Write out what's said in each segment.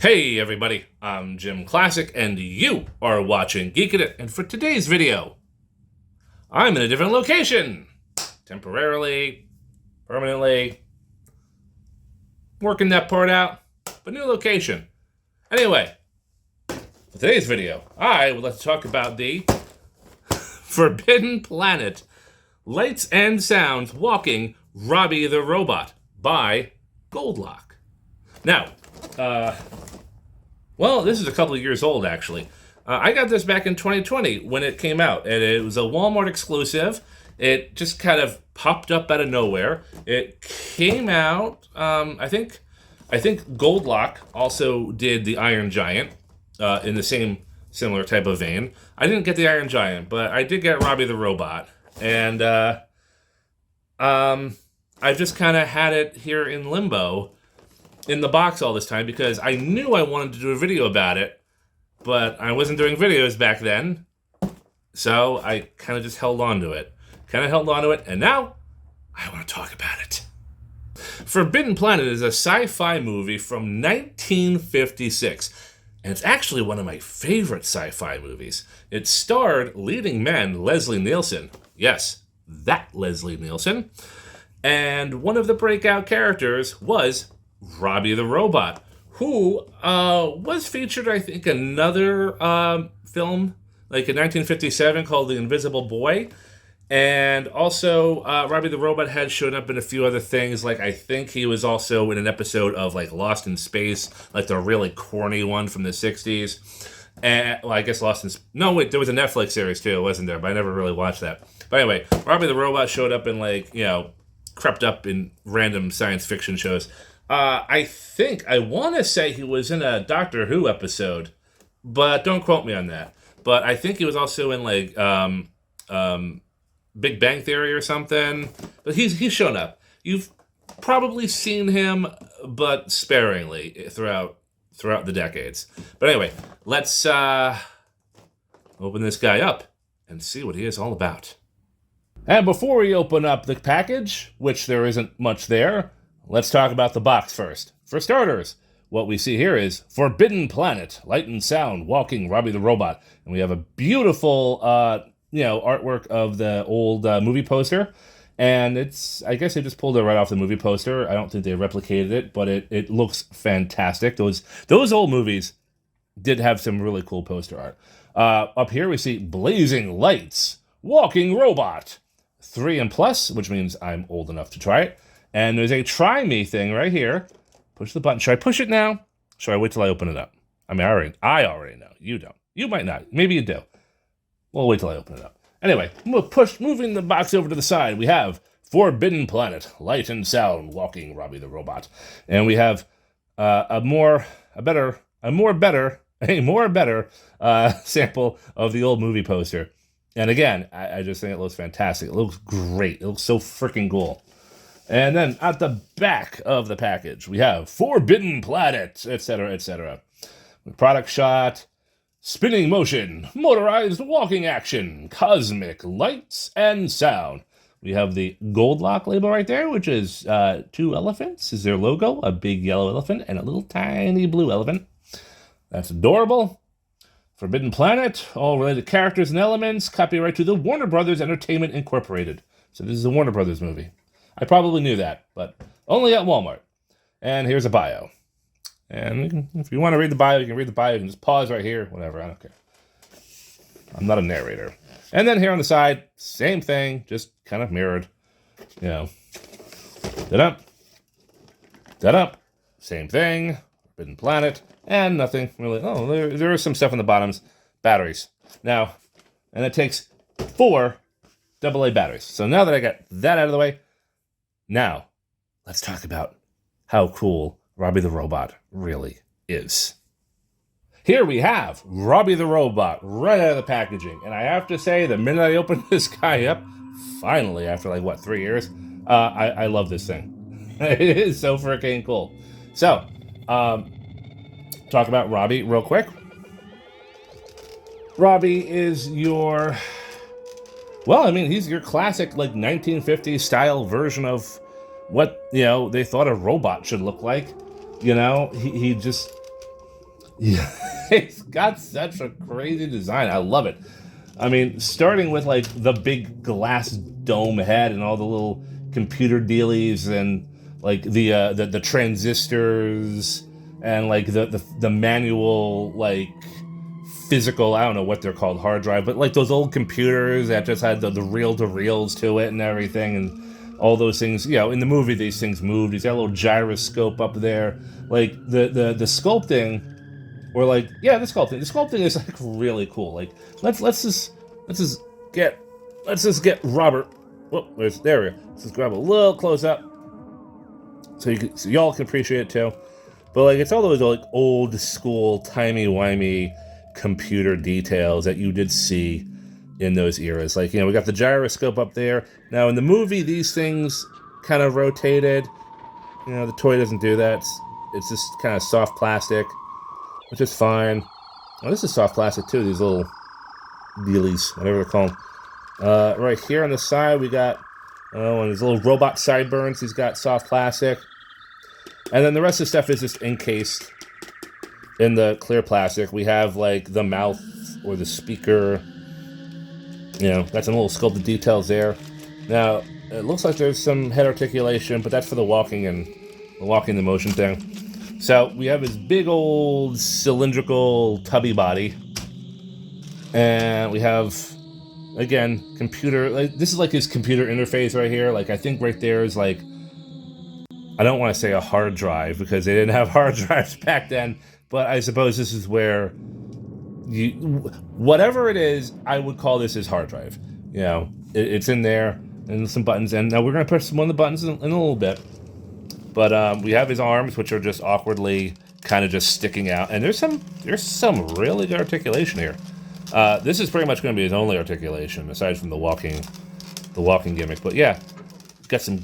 Hey everybody, I'm JimClassic and you are watching Geekin. And for today's video, I'm in a different location. Temporarily, permanently, working that part out, but new location. Anyway, for today's video, I would like to talk about the Forbidden Planet, Lights and Sounds Walking Robby the Robot by Goldlock. Now, well, this is a couple of years old, actually. I got this back in 2020 when it came out, and it was a Walmart exclusive. It just kind of popped up out of nowhere. It came out, I think Goldlock also did the Iron Giant in the same similar type of vein. I didn't get the Iron Giant, but I did get Robby the Robot, and I've just kind of had it here in limbo in the box all this time because I knew I wanted to do a video about it, but I wasn't doing videos back then, so I kind of just held on to it. And now I want to talk about it. Forbidden Planet is a sci-fi movie from 1956, and it's actually one of my favorite sci-fi movies. It starred leading man Leslie Nielsen. Yes, that Leslie Nielsen. And one of the breakout characters was Robby the Robot, who was featured, I think, another film, like in 1957, called The Invisible Boy. And also, Robby the Robot had shown up in a few other things, like I think he was also in an episode of like Lost in Space, like the really corny one from the 60s. And, well, I guess Lost in... No, wait, there was a Netflix series too, wasn't there? But I never really watched that. But anyway, Robby the Robot showed up in crept up in random science fiction shows. I want to say he was in a Doctor Who episode, but don't quote me on that. But I think he was also in Big Bang Theory or something. But he's shown up. You've probably seen him, but sparingly throughout the decades. But anyway, let's open this guy up and see what he is all about. And before we open up the package, which there isn't much there, let's talk about the box first. For starters, what we see here is Forbidden Planet, Light and Sound, Walking Robby the Robot. And we have a beautiful, artwork of the old movie poster. And I guess they just pulled it right off the movie poster. I don't think they replicated it, but it looks fantastic. Those old movies did have some really cool poster art. Up here we see Blazing Lights, Walking Robot. 3 and plus, which means I'm old enough to try it. And there's a try me thing right here. Push the button. Should I push it now? Should I wait till I open it up? I mean, I already know. You don't. You might not. Maybe you do. We'll wait till I open it up. Anyway, moving the box over to the side, we have Forbidden Planet, Light and Sound, Walking Robby the Robot. And we have a more better sample of the old movie poster. And again, I just think it looks fantastic. It looks great. It looks so freaking cool. And then at the back of the package, we have Forbidden Planet, etc., etc. Product shot, spinning motion, motorized walking action, cosmic lights and sound. We have the Goldlock label right there, which is 2 elephants is their logo, a big yellow elephant and a little tiny blue elephant. That's adorable. Forbidden Planet, all related characters and elements, copyright to the Warner Brothers Entertainment Incorporated. So this is a Warner Brothers movie. I probably knew that, but only at Walmart. And here's a bio. And if you want to read the bio, you can read the bio. You can just pause right here, whatever, I don't care. I'm not a narrator. And then here on the side, same thing, just kind of mirrored. Da-dump. Same thing. Forbidden Planet. And nothing really. Oh, there is some stuff on the bottoms. Batteries. Now, and it takes 4 AA batteries. So now that I got that out of the way, now let's talk about how cool Robby the Robot really is. Here we have Robby the Robot right out of the packaging. And I have to say, the minute I opened this guy up, finally, after 3 years, I love this thing. It is so freaking cool. So, talk about Robby real quick. Robby is your... Well, I mean, he's your classic, 1950s style version of what, they thought a robot should look like. He just... Yeah, it's got such a crazy design. I love it. I mean, starting with like the big glass dome head and all the little computer dealies and like the transistors and like the manual like physical, I don't know what they're called, hard drive, but like those old computers that just had the reel-to-reels to it and everything, and all those things. You know, in the movie these things moved. He's got a little gyroscope up there. Like the sculpting, or like, yeah, the sculpting is like really cool. Like let's just get Robert. Whoop, there we go. Let's just grab a little close up so y'all can appreciate it too. But like, it's all those like old school timey-wimey computer details that you did see in those eras. Like, you know, we got the gyroscope up there. Now in the movie, these things kind of rotated. You know, the toy doesn't do that. It's just kind of soft plastic, which is fine. Oh, this is soft plastic too, these little dealies, whatever they're called. Right here on the side, we got, and these little robot sideburns. He's got soft plastic. And then the rest of the stuff is just encased in the clear plastic. We have like the mouth or the speaker. You know, got some little sculpted details there. Now, it looks like there's some head articulation, but that's for the walking and the motion thing. So we have his big old cylindrical tubby body. And we have, again, computer. Like, this is like his computer interface right here. Like, I think right there is like, I don't want to say a hard drive because they didn't have hard drives back then, but I suppose this is where whatever it is, I would call this his hard drive. You know, it's in there and some buttons. And now we're going to press one of the buttons in a little bit. But we have his arms, which are just awkwardly kind of just sticking out. And there's some really good articulation here. This is pretty much going to be his only articulation aside from the walking gimmick. But yeah, got some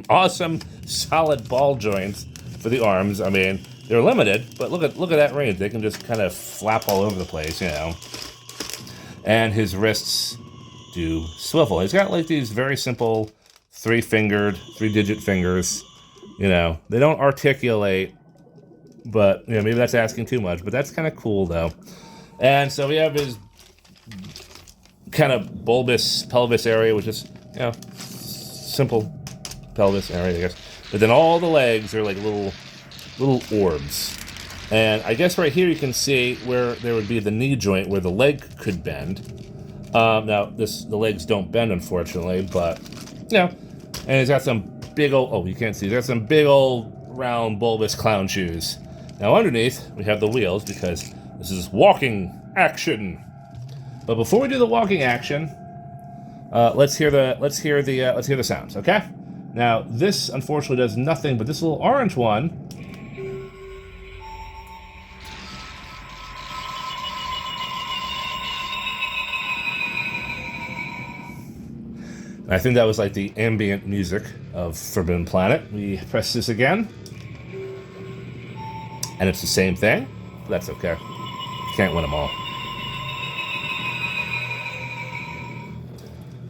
awesome solid ball joints for the arms. I mean, they're limited, but look at that range. They can just kind of flap all over the place, you know. And his wrists do swivel. He's got like these very simple 3-digit fingers. You know, they don't articulate, but you know, maybe that's asking too much. But that's kind of cool though. And so we have his kind of bulbous pelvis area, which is, you know, simple pelvis area, I guess. But then all the legs are like little orbs. And I guess right here you can see where there would be the knee joint where the leg could bend. Now, the legs don't bend, unfortunately, but, you know. And he's got some big old, oh, you can't see, there's some big old round bulbous clown shoes. Now underneath, we have the wheels because this is walking action. But before we do the walking action, let's hear the sounds, okay? Now, this unfortunately does nothing, but this little orange one, I think that was like the ambient music of Forbidden Planet. We press this again, and it's the same thing. That's okay. Can't win them all.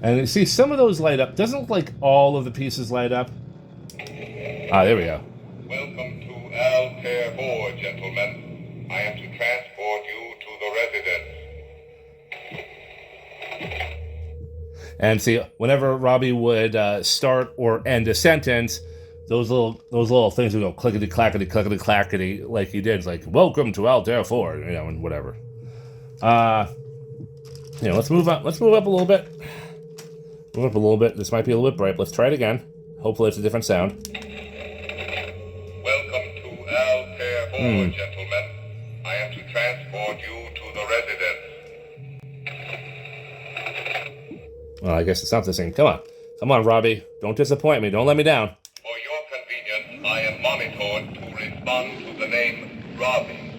And you see some of those light up. Doesn't look like all of the pieces light up. Ah, there we go. Welcome to Altair 4, gentlemen. I am to transport you to the residence. And see, whenever Robby would start or end a sentence, those little things would go clickety clackety clickety clackety, like he did. It's like, welcome to Altair 4, you know, and whatever. You know, let's move up. Let's move up a little bit. Move up a little bit. This might be a little bit bright. Let's try it again. Hopefully, it's a different sound. Welcome to Altair 4, gentlemen. I am to transport you to the residence. Well, I guess it's not the same. Come on, Robby. Don't disappoint me. Don't let me down. For your convenience, I am monitored to respond to the name Robby.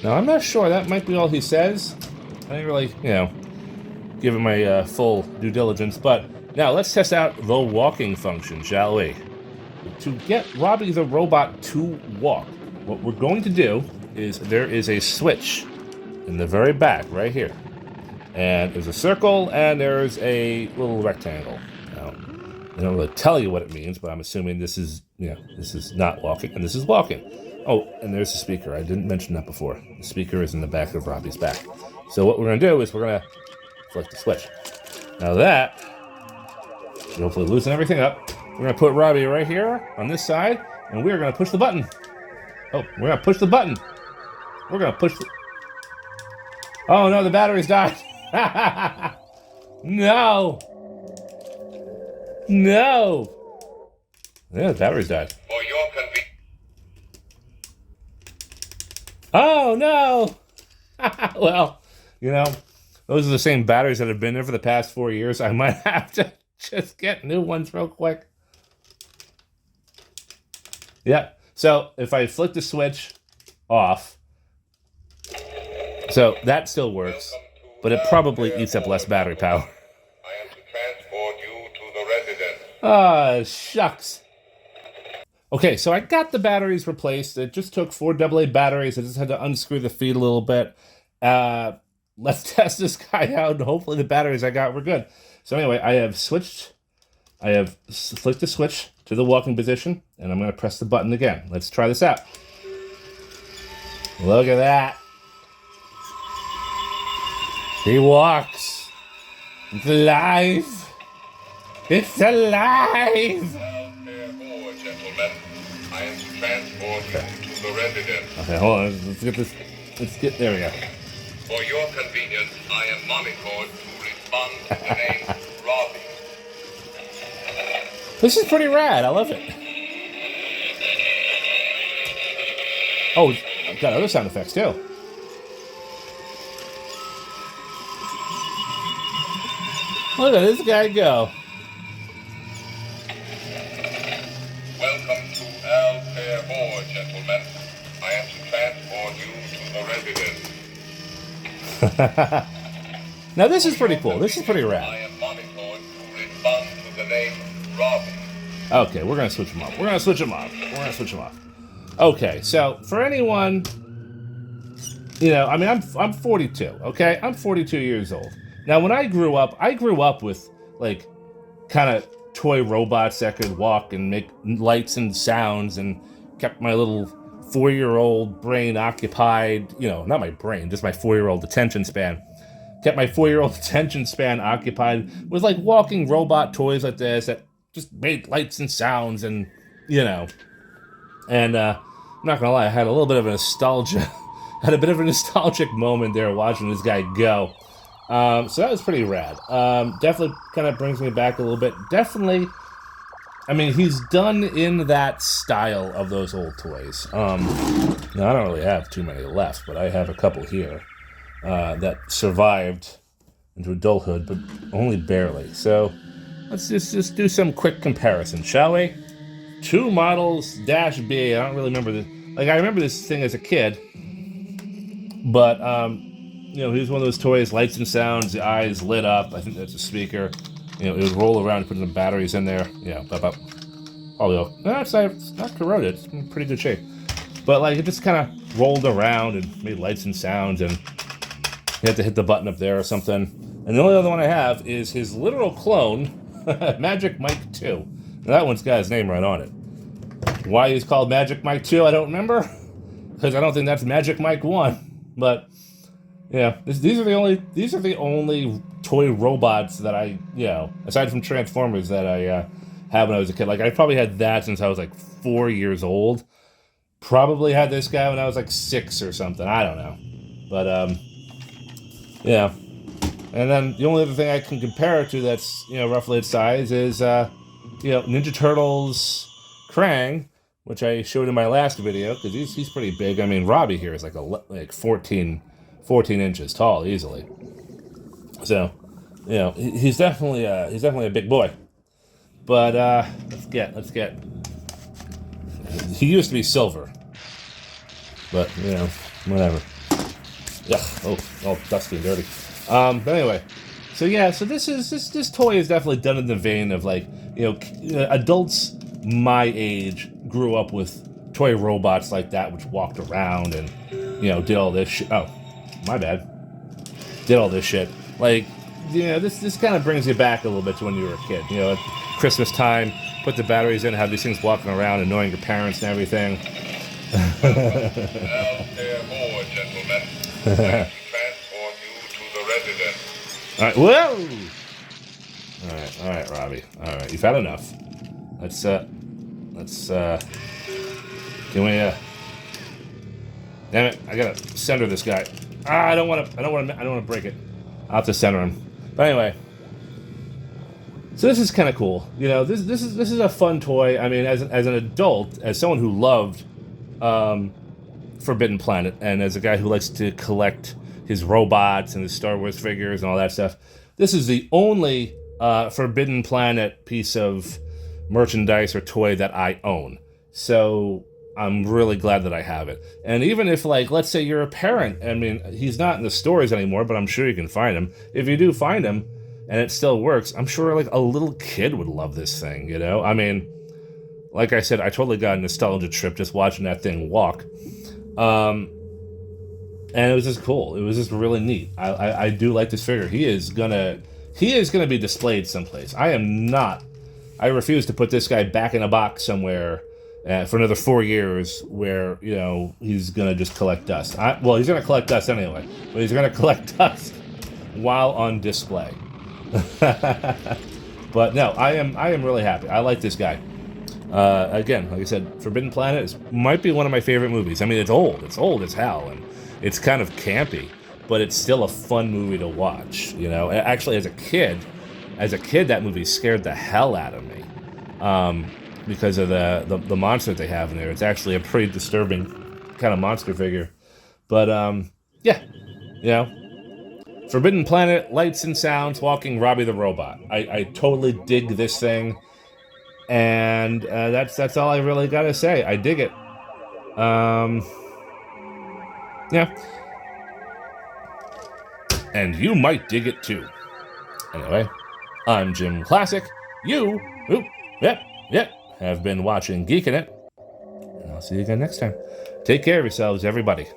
Now, I'm not sure. That might be all he says. I didn't really, you know, give him my full due diligence. But now, let's test out the walking function, shall we? To get Robby the robot to walk, what we're going to do is there is a switch in the very back, right here. And there's a circle, and there's a little rectangle. Now, I don't really tell you what it means, but I'm assuming this is, you know, this is not walking, and this is walking. Oh, and there's the speaker. I didn't mention that before. The speaker is in the back of Robby's back. So what we're going to do is we're going to flick the switch. Now that, hopefully loosen everything up. We're going to put Robby right here on this side, and we're going to push the button. Oh, we're going to push the button. We're going to push the... Oh, no, the battery's died. No. No. Yeah, the battery's died. For your convenience. Oh, no. Well, you know, those are the same batteries that have been there for the past 4 years. I might have to just get new ones real quick. Yeah, so if I flick the switch off, so that still works, but it probably eats up less battery power. I am to transport you to the residence. Ah, shucks. Okay, so I got the batteries replaced. It just took 4 AA batteries. I just had to unscrew the feed a little bit. Let's test this guy out. Hopefully the batteries I got were good. So anyway, I have flicked the switch to the walking position, and I'm going to press the button again. Let's try this out. Look at that. He walks. It's alive. It's alive. Forward, gentlemen. I am to transport you to the residence. Okay, hold on. Let's get this. There we go. For your convenience, I am monitored to respond to the name Robby. This is pretty rad. I love it. Oh, I've got other sound effects too. Look at this guy go. Welcome to Al gentlemen. I am to transport you to the residence. Now this is pretty cool. This is pretty I rad. am monitored to respond to the name Robby. Okay, we're gonna switch them off. We're gonna switch them off. Okay, so for anyone, you know, I mean, I'm 42. Okay, I'm 42 years old. Now, when I grew up with like kind of toy robots that could walk and make lights and sounds, and kept my little 4-year-old brain occupied. You know, not my brain, just my 4-year-old attention span. Kept my 4-year-old attention span occupied with like walking robot toys like this that just made lights and sounds, and you know. And I'm not gonna lie, I had a little bit of a nostalgia, had a bit of a nostalgic moment there watching this guy go. So that was pretty rad. Definitely kind of brings me back a little bit. Definitely, I mean, he's done in that style of those old toys. Now, I don't really have too many left, but I have a couple here that survived into adulthood, but only barely. So let's just do some quick comparison, shall we? 2 models -B. I don't really remember this. Like, I remember this thing as a kid, but you know, he was one of those toys, lights and sounds, the eyes lit up. I think that's a speaker. You know, it would roll around, put some batteries in there. Yeah, up. Probably, no, it's not corroded. It's in pretty good shape. But like, it just kind of rolled around and made lights and sounds, and you had to hit the button up there or something. And the only other one I have is his literal clone, Magic Mike 2. Now, that one's got his name right on it. Why he's called Magic Mike 2, I don't remember, because I don't think that's Magic Mike 1. But yeah, these are the only toy robots that I, you know, aside from Transformers, that I had when I was a kid. Like, I probably had that since I was like 4 years old. Probably had this guy when I was like 6 or something. I don't know. But yeah. And then the only other thing I can compare it to that's, you know, roughly its size is you know, Ninja Turtles Krang, which I showed in my last video, because he's pretty big. I mean, Robby here is like 14 inches tall easily. So, you know, he's definitely a big boy. But let's get. He used to be silver, but you know, whatever. Yeah. Oh, all dusty and dirty. But anyway, so yeah, so this toy is definitely done in the vein of, like, you know, adults my age grew up with toy robots like that, which walked around and, you know, did all this shit. Oh, my bad. Did all this shit. Like, you know, this kind of brings you back a little bit to when you were a kid. You know, at Christmas time, put the batteries in, have these things walking around, annoying your parents and everything. Altair 4, gentlemen. I am to transport you to the residence. All right, whoa! All right, Robby. All right, you've had enough. Let's can we, damn it, I gotta center this guy. I don't want to break it. I'll have to center him. But anyway, so this is kind of cool. You know, this is a fun toy. I mean, as an adult, as someone who loved Forbidden Planet, and as a guy who likes to collect his robots and his Star Wars figures and all that stuff, this is the only Forbidden Planet piece of merchandise or toy that I own. So I'm really glad that I have it. And even if, like, let's say you're a parent, I mean, he's not in the stores anymore, but I'm sure you can find him. If you do find him and it still works, I'm sure, like, a little kid would love this thing, you know? I mean, like I said, I totally got a nostalgia trip just watching that thing walk. And it was just cool. It was just really neat. I do like this figure. He is gonna be displayed someplace. I refuse to put this guy back in a box somewhere for another 4 years where, you know, he's going to just collect dust. Well, he's going to collect dust anyway, but he's going to collect dust while on display. But no, I am really happy. I like this guy. Again, like I said, Forbidden Planet might be one of my favorite movies. I mean, it's old as hell, and it's kind of campy, but it's still a fun movie to watch, you know? Actually, as a kid, that movie scared the hell out of me. Because of the monster they have in there. It's actually a pretty disturbing kind of monster figure. But, yeah, you know, Forbidden Planet, lights and sounds, walking Robby the Robot. I totally dig this thing, and that's all I really gotta say. I dig it. Yeah. And you might dig it too. Anyway, I'm JimClassic. You, have been watching Geekin' It, and I'll see you again next time. Take care of yourselves, everybody.